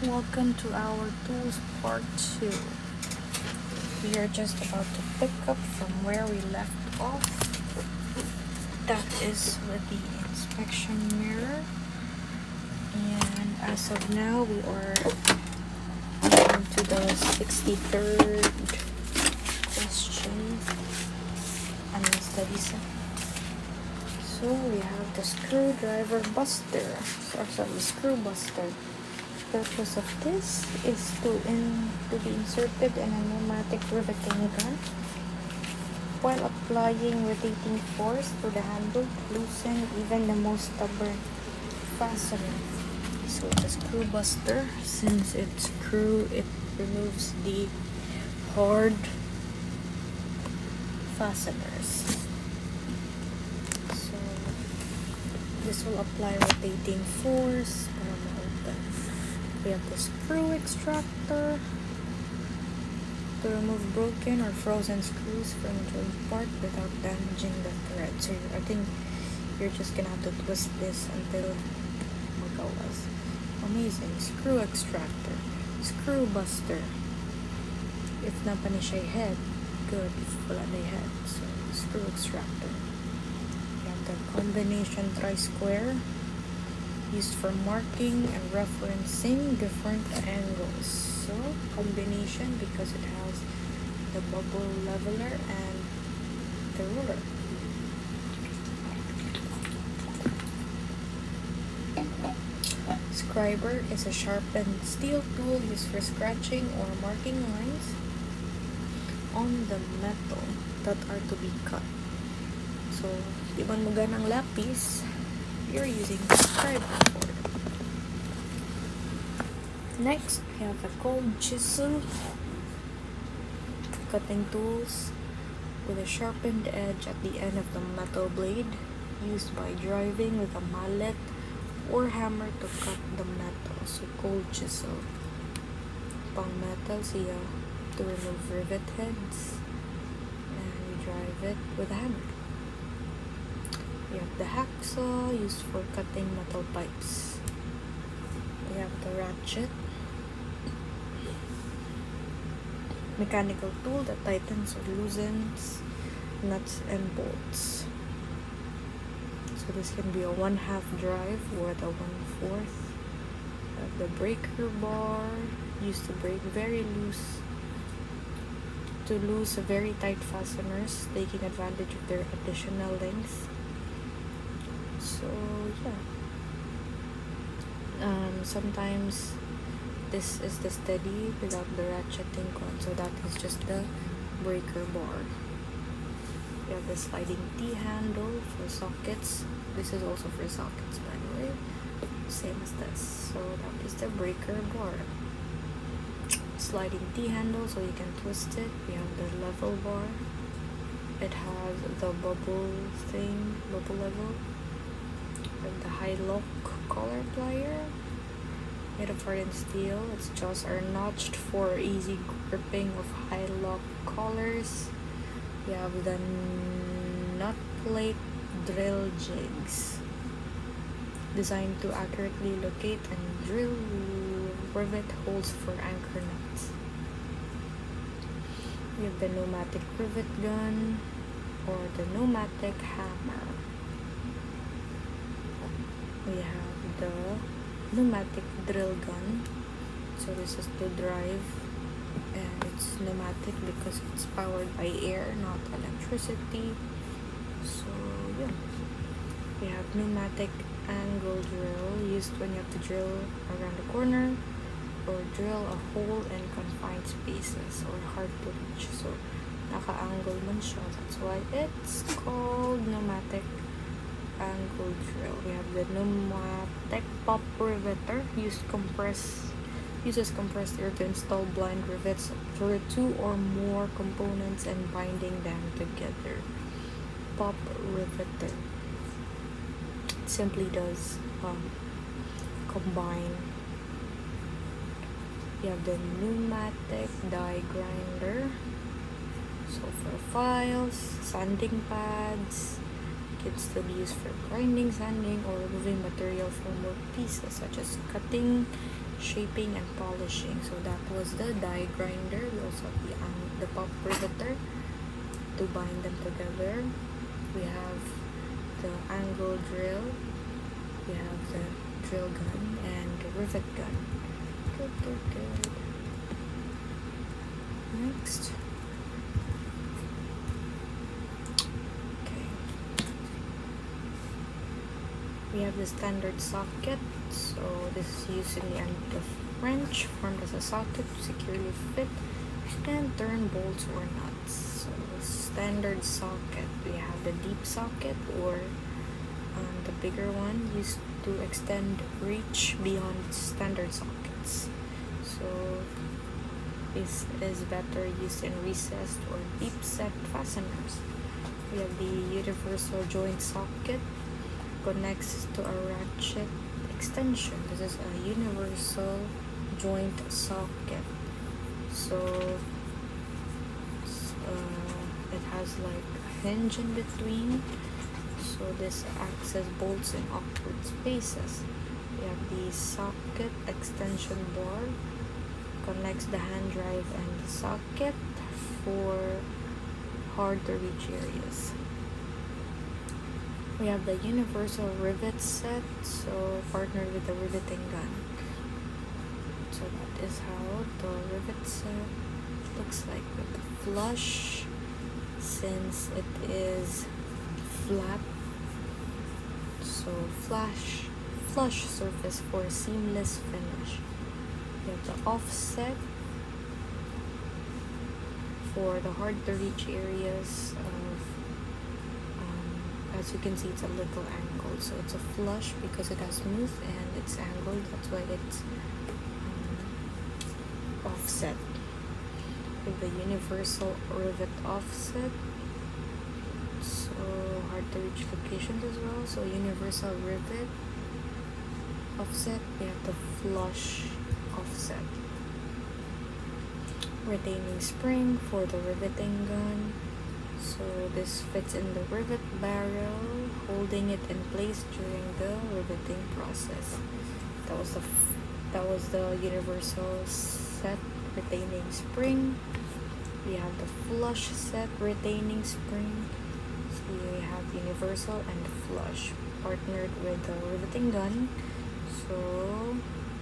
Welcome to our tools part 2. We are just about to pick up from where we left off. That is with the inspection mirror. And as of now, we are on to the 63rd question on the study set. So we have the screwdriver buster, screw buster. The purpose of this is to be inserted in a pneumatic riveting gun while applying rotating force to the handle to loosen even the most stubborn fastener. So the screw buster, since it's screw, it removes the hard fasteners. So this will apply rotating force para ma-open. We have the screw extractor to remove broken or frozen screws from the joint part without damaging the thread. So I think you're just gonna have to twist this until magawas. Amazing. Screw extractor. Screw buster. If na pa ni siya head, good. If wala na head. So screw extractor. We have the combination tri-square, used for marking and referencing different angles. So combination because it has the bubble leveler and the ruler. Scriber is a sharpened steel tool used for scratching or marking lines on the metal that are to be cut. So di man mo ganang lapis, you're using the scriber for it. Next, we have a cold chisel, cutting tools with a sharpened edge at the end of the metal blade, used by driving with a mallet or hammer to cut the metal. So cold chisel, pang metal siya to remove rivet heads, and we drive it with a hammer. We have the hacksaw, used for cutting metal pipes. We have the ratchet, mechanical tool that tightens or loosens nuts and bolts. So this can be a 1/2 drive or the 1/4. We have the breaker bar, used to break very loose, to loose very tight fasteners, taking advantage of their additional length. So yeah, sometimes this is the steady without the ratcheting con, so that is just the breaker bar. We have the sliding T-handle for sockets. This is also for sockets, by the way, same as this. So that is the breaker bar. Sliding T-handle, so you can twist it. We have the level bar. It has the bubble level. With the high lock collar plier, made of hardened steel. Its jaws are notched for easy gripping of high lock collars. We have the nut plate drill jigs, designed to accurately locate and drill rivet holes for anchor nuts. We have the pneumatic rivet gun or the pneumatic hammer. We have the pneumatic drill gun. So this is to drive, and it's pneumatic because it's powered by air, not electricity. So yeah, we have pneumatic angle drill, used when you have to drill around the corner or drill a hole in confined spaces or hard to reach. So naka-angle man siya. That's why it's called pneumatic angle drill. We have the pneumatic pop riveter, uses compressed air to install blind rivets for 2 or more components and binding them together. Pop riveter simply does combine. You have the pneumatic die grinder, so for files, sanding pads, can still be used for grinding, sanding, or removing material from work pieces such as cutting, shaping and polishing. So that was the die grinder. We also have the pop riveter to bind them together. We have the angle drill. We have the drill gun and the rivet gun. Good. Next. Okay. We have the standard socket. So this is used in the end of wrench, formed as a socket to securely fit and turn bolts or nuts. So standard socket, we have the deep socket, or the bigger one, used to extend reach beyond standard sockets. So this is better used in recessed or deep set fasteners. We have the universal joint socket, connects to a ratchet extension. This is a universal joint socket. So it has like a hinge in between, so this acts as bolts in awkward spaces. We have the socket extension bar, connects the hand drive and the socket for hard to reach areas. We have the universal rivet set, so partnered with the riveting gun. So that is how the rivet set looks like with the flush, since it is flat. So flush surface for seamless finish. We have the offset for the hard to reach areas of, as you can see, it's a little angled. So it's a flush because it has smooth and it's angled. That's why it's offset. With the universal rivet offset, so hard to reach locations as well. So universal rivet offset, we have the flush offset. Retaining spring for the riveting gun, so this fits in the rivet barrel, holding it in place during the riveting process. That was the universal set retaining spring. We have the flush set retaining spring. So we have universal and flush partnered with the riveting gun. So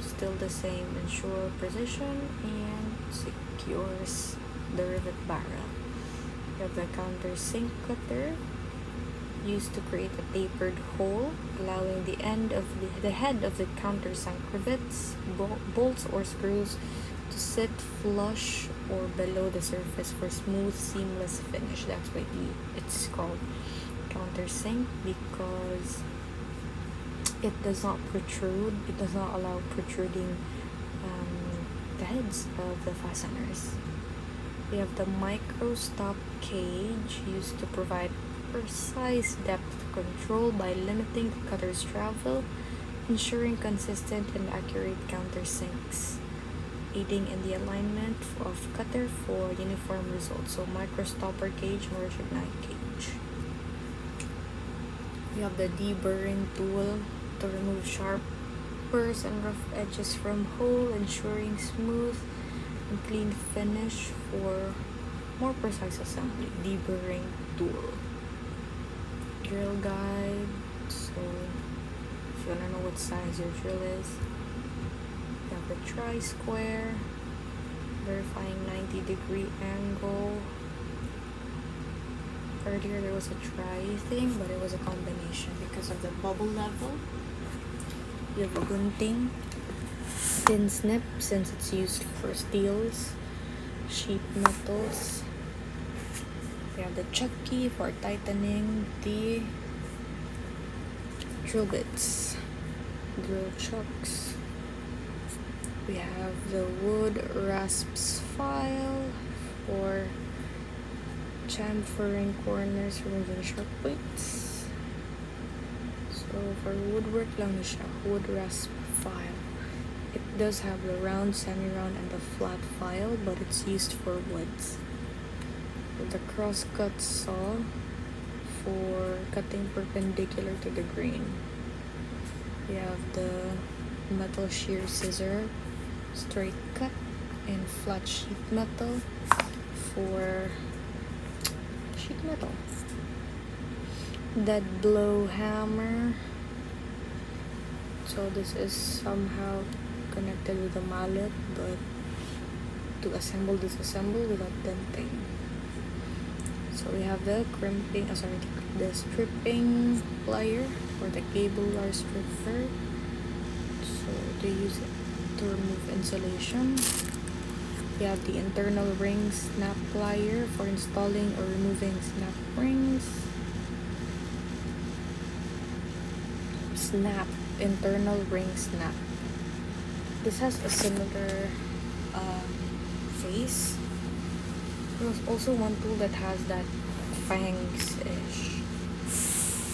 still the same, ensure precision and secures the rivet barrel. We have the countersink cutter, used to create a tapered hole, allowing the head of the countersunk rivets, bolts or screws to sit flush or below the surface for smooth, seamless finish. That's why it's called countersink, because it does not protrude. It does not allow protruding the heads of the fasteners. We have the micro stop cage, used to provide precise depth control by limiting the cutter's travel, ensuring consistent and accurate countersinks, aiding in the alignment of cutter for uniform results. So micro stopper gauge, Marchionite gauge. We have the deburring tool to remove sharp burrs and rough edges from hole, ensuring smooth and clean finish for more precise assembly. Deburring tool. Drill guide, so if you want to know what size your drill is. You have the tri-square, verifying 90-degree angle. Earlier there was a tri thing, but it was a combination because of the bubble level. You have a gunting, pin snip, since it's used for steels, sheet metals. We have the chuck key for tightening the drill bits, drill chucks. We have the wood rasps file for chamfering corners, removing sharp points. So for woodwork lang siya, wood rasp file. It does have the round, semi-round, and the flat file, but it's used for woods. With the cross-cut saw for cutting perpendicular to the grain. We have the metal shear scissor straight cut and flat sheet metal for sheet metal. Dead blow hammer. So this is somehow connected with a mallet, but to assemble, disassemble without denting. So we have the crimping, the stripping plier for the cable wire stripper. So they use it to remove insulation. We have the internal ring snap plier for installing or removing snap rings. Snap, internal ring snap. This has a similar face. There's also one tool that has that fangs-ish.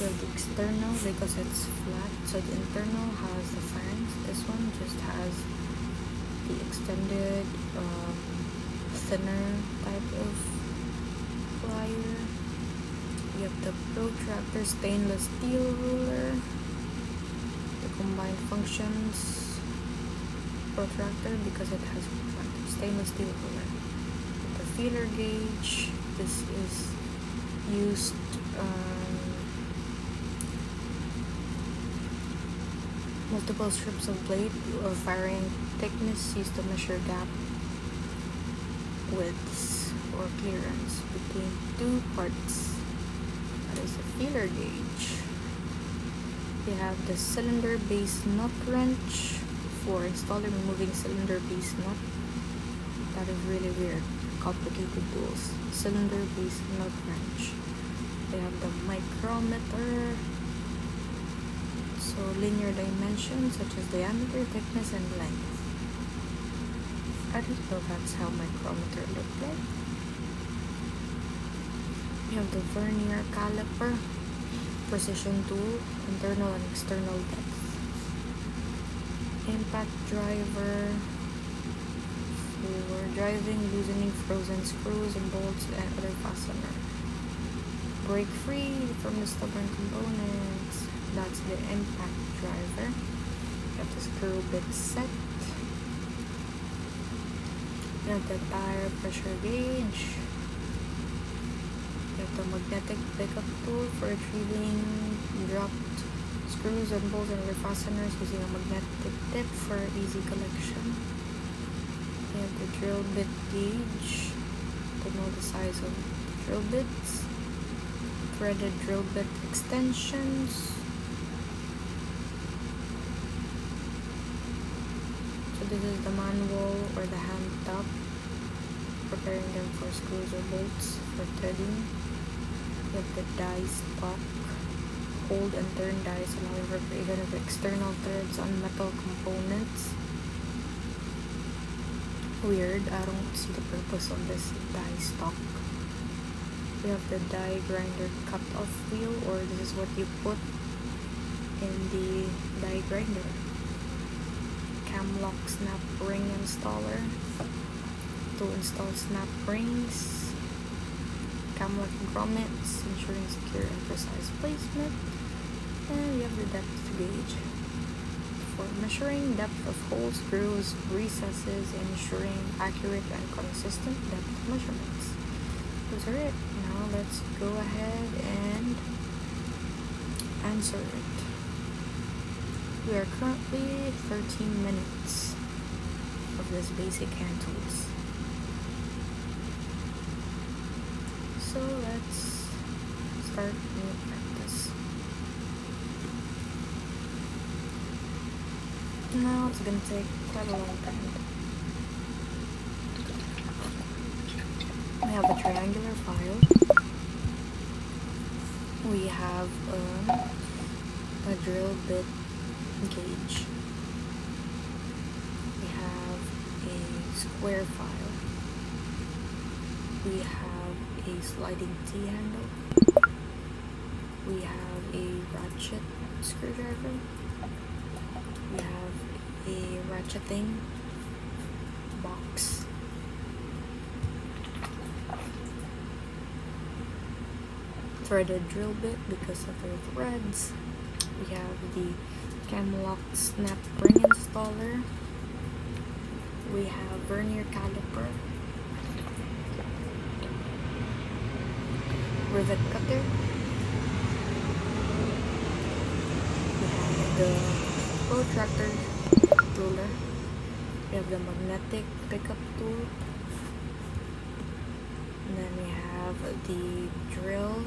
We have the external because it's flat, so the internal has the fangs. This one just has the extended, thinner type of plier. We have the protractor stainless steel ruler. The combined functions protractor because it has stainless steel ruler. The feeler gauge. This is used multiple strips of blade of varying thickness used to measure gap widths or clearance between two parts. That is the feeler gauge. We have the cylinder base nut wrench for installing and removing cylinder base nut. That is really weird, complicated tools. Cylinder base nut wrench. We have the micrometer. So linear dimensions such as diameter, thickness, and length. I didn't know that's how micrometer looked like. We have the vernier caliper, precision tool, internal and external depth. Impact driver for driving, loosening frozen screws and bolts and other fastener. Break free from the stubborn components. That's the impact driver. We have the screw bit set. We have the tire pressure gauge. We have the magnetic pickup tool for retrieving dropped screws and bolts and other fasteners using a magnetic tip for easy collection. We have the drill bit gauge to know the size of the drill bits. Threaded drill bit extensions. So this is the manual or the hand top, preparing them for screws or bolts for threading. We have the die stock, hold and turn dies allowing for creation of external threads on metal components. Weird, I don't see the purpose of this die stock. We have the die grinder cut-off wheel, or this is what you put in the die grinder. Camlock snap ring installer to install snap rings. Camlock grommets, ensuring secure and precise placement. And we have the depth gauge for measuring depth of holes, grooves, recesses, ensuring accurate and consistent depth measurements. Those are it. Now let's go ahead and answer it. We are currently 13 minutes of this basic hand tools. So let's start new practice. Now it's gonna take quite a long time. We have a triangular file. We have a drill bit gauge. We have a square file. We have a sliding T-handle. We have a ratchet screwdriver. We have a ratcheting box. Threaded drill bit because of their threads. We have the Camlock snap ring installer. We have vernier caliper, rivet cutter, we have the protractor ruler, we have the magnetic pickup tool, and then we have the drill,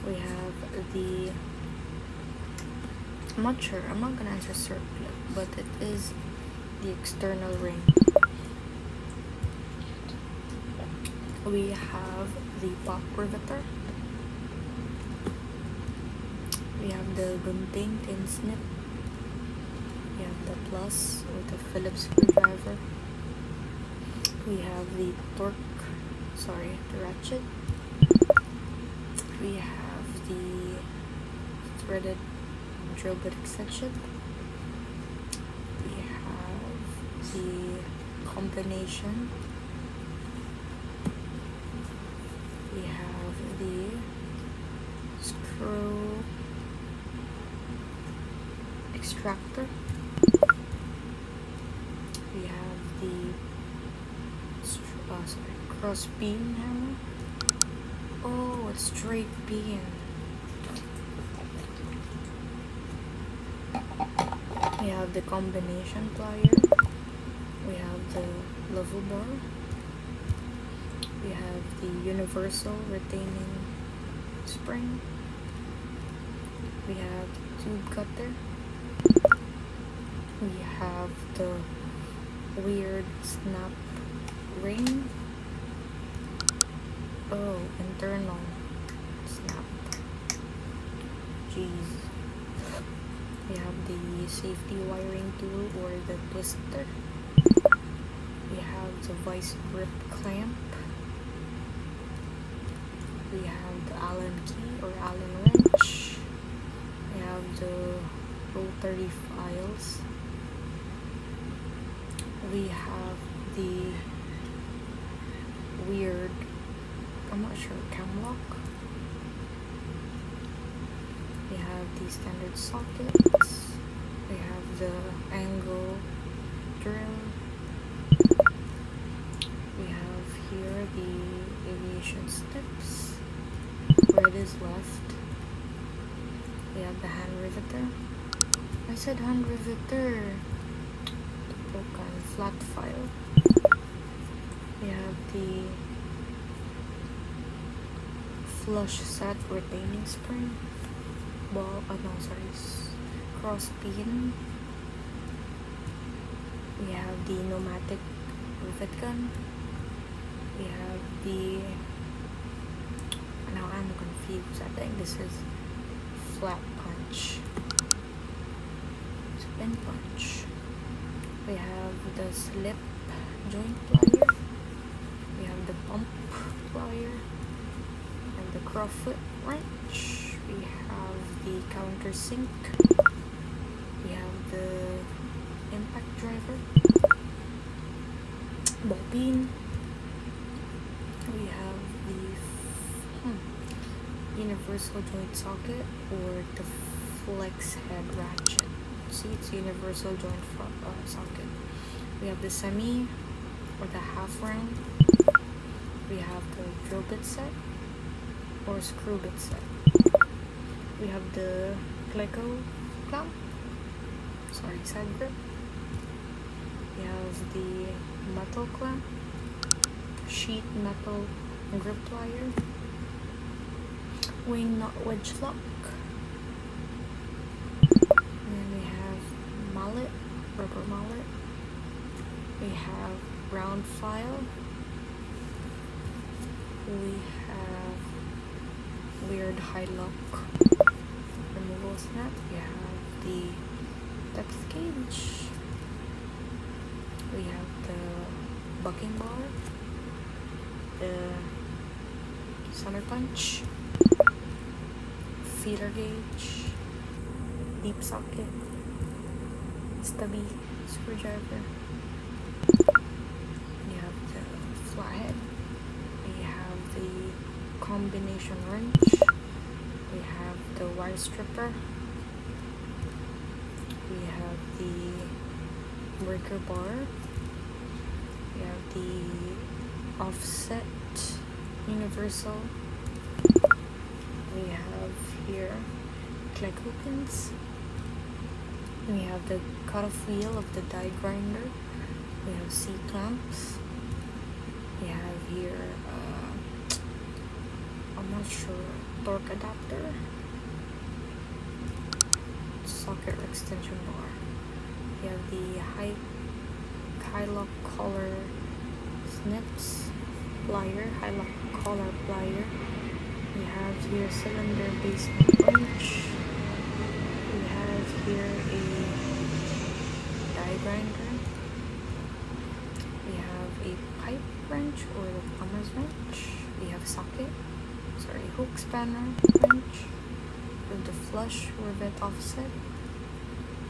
we have the, I'm not sure, I'm not gonna answer circlip, but it is the external ring. We have the pop riveter, we have the gunting tin snip, we have the plus with the Phillips screwdriver, we have the ratchet, we have the threaded drill bit extension, we have the combination, we have the screw extractor, we have the cross beam hammer. Oh, it's straight beam. We have the combination plier, we have the level bar, we have the universal retaining spring, we have tube cutter, we have the weird snap ring. Oh, internal snap. Jeez. We have the safety wiring tool or the twister. We have the vice grip clamp. We have the Allen key or Allen wrench. We have the rotary files. We have the weird, I'm not sure, cam lock. We have the standard sockets. We have the angle drill. We have here the aviation steps. Where it is left. We have the hand riveter. I said hand riveter. The flat file. We have the flush set retaining spring. Cross pin. We have the pneumatic rivet gun. We have the, now I'm confused, I think this is flat punch, spin punch. We have the slip joint plier. We have the bump plier and the crowfoot wrench. We have the countersink. We have the impact driver, ball peen. We have the universal joint socket or the flex head ratchet. See, it's universal joint socket. We have the semi or the half round. We have the drill bit set or screw bit set. We have the Cleco clamp, side grip. We have the metal clamp, sheet metal grip plier, wing nut wedge lock. And then we have mallet, rubber mallet. We have round file. We have weird high lock removal snap. We have the depth gauge. We have the bucking bar, the center punch, feeder gauge, deep socket, stubby screwdriver. We have the flathead. We have the combination wrench. We have the wire stripper. We have the breaker bar. We have the offset universal. We have here Cleco pins. We have the cutoff wheel of the die grinder. We have C-clamps. We have here, I'm not sure, torque adapter, socket extension bar. We have the high lock collar snips, plier, high lock collar plier. We have here cylinder basement wrench. We have here a die grinder. We have a pipe wrench or the plumber's wrench. We have hook spanner wrench with the flush rivet offset.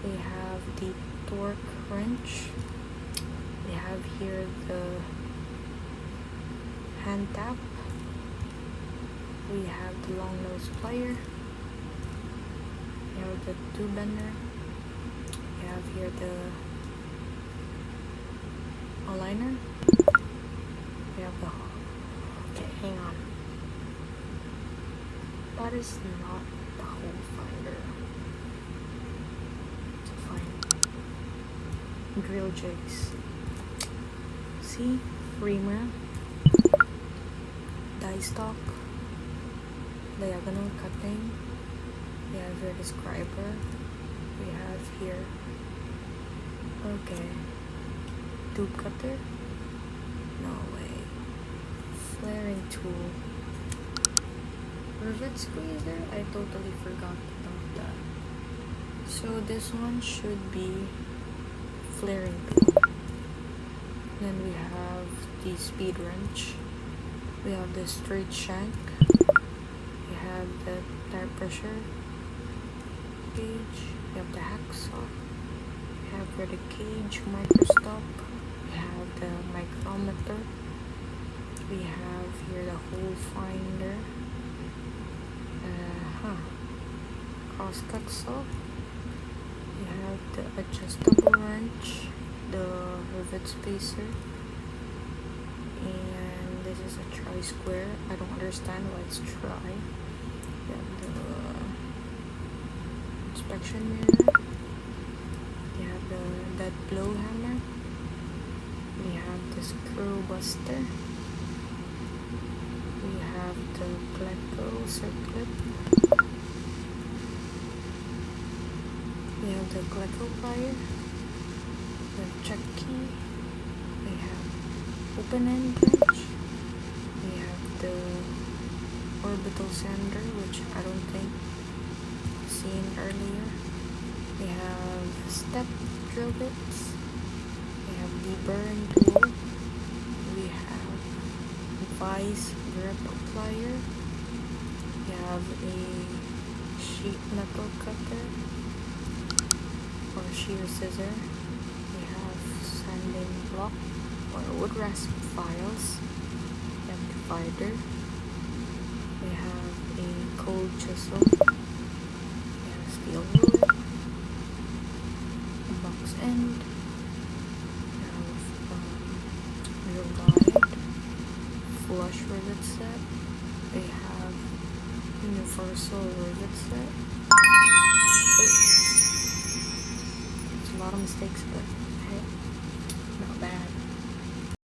We have the torque wrench. We have here the hand tap. We have the long nose plier. We have the tube bender. We have here the aligner. We have the, okay, hang on. That is not the hole finder. Fine. Drill jigs. See? Reamer. Die stock. Diagonal cutting. We have here describer. We have here, okay, tube cutter. No way. Flaring tool. Rivet squeezer. I totally forgot about that. So this one should be flaring tool. Then we have the speed wrench. We have the straight shank. We have the tire pressure gauge. We have the hacksaw. We have here the gauge microstop. We have the micrometer. We have here the hole finder. Crosscut saw. We have the adjustable wrench, the rivet spacer, and this is a tri-square. I don't understand why it's tri. We have the inspection mirror. We have that blow hammer. We have the screw buster. We have the Cleco circlip. We have the Cleco plier. We have check key. We have open end wrench. We have the orbital sander, which I don't think I've seen earlier. We have step drill bits. We have the burn tool. We have vice grip plier. We have a sheet metal cutter or shear scissor. We have sanding block or wood rasp files. We have divider. We have a cold chisel. We have a steel ruler. A box end. We have real guide. Flush rivet set. We have universal rivet set. Oh. A lot of mistakes, but hey.